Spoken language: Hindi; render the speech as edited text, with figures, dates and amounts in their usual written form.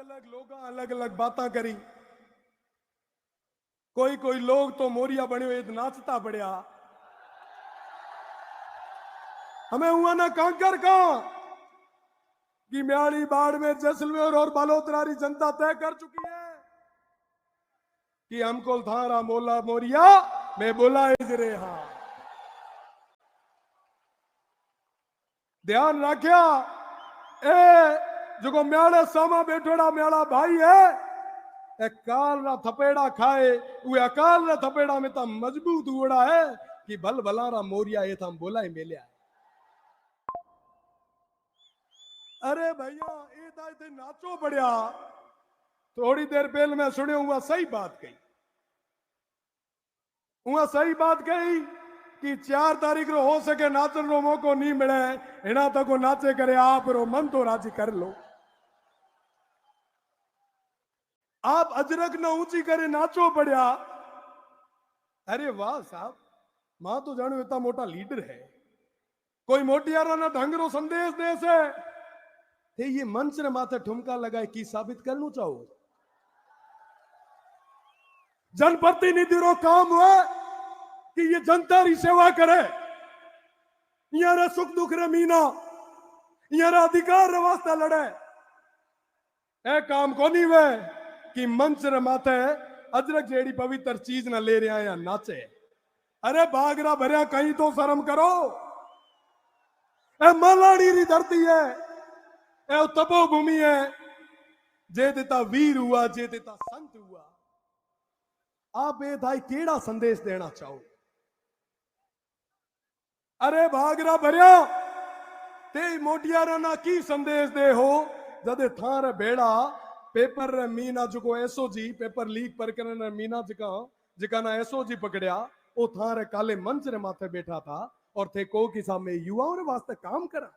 अलग लोग अलग अलग बातें करी। कोई कोई लोग तो मोरिया बने हुए नाचता पड़िया। हमें हुआ ना कांकर का कि म्याली बाड़मेर जैसलमेर और बालोतरारी जनता तय कर चुकी है कि हमको थारा मोला मोरिया मैं बोला रे। हाँ ध्यान रखिया ए जो म्याले सामा बैठोड़ा म्याला भाई है काल ना थपेड़ा खाए वे अकाल ना थपेड़ा में तो मजबूत हुआ है कि भल भलारा मोरिया ये था बोला ही मेलिया। अरे भैया ये थे नाचो बढ़िया। थोड़ी देर पहले मैं सुने हुआ सही बात कही। हुआ सही बात कही कि 4 तारीख रो हो सके नाचन रो मौको नहीं मिले इना तक को नाचे करे आप रो मन तो राजी कर लो। आप अजरक न ऊंची करे नाचो बढ़िया। अरे वाह साहब मां तो जानो इतना मोटा लीडर है कोई मोटियारा ना ढंग रो संदेश दे से ते ये मंच ने माथे ठुमका लगाए की साबित करना चाहो। जनप्रतिनिधि रो काम हुआ कि ये जनता री सेवा करे यार सुख दुख रे मीना यार अधिकार रे वास्ते लड़े। ए काम को नहीं वे कि मंच रे माथे अजरक जेड़ी पवित्र चीज ना ले रहा या नाचे। अरे बागरा भरिया कहीं तो शर्म करो। ए मलाड़ी री धरती है ए तपोभूमि है जे देता वीर हुआ जे देता संत हुआ। आप ये भाई केड़ा संदेश देना चाहो। अरे भागरा भरिया ते मोटियारा ना की संदेश दे हो जदे थारे बेड़ा पेपर रे मीना जो एसओजी पेपर लीक प्रकरण रे मीना जिका ना एसओजी पकड़िया वो थारे काले मंच रे माथे बैठा था और थे को कि सामने युवाओं रे वास्ते काम करा।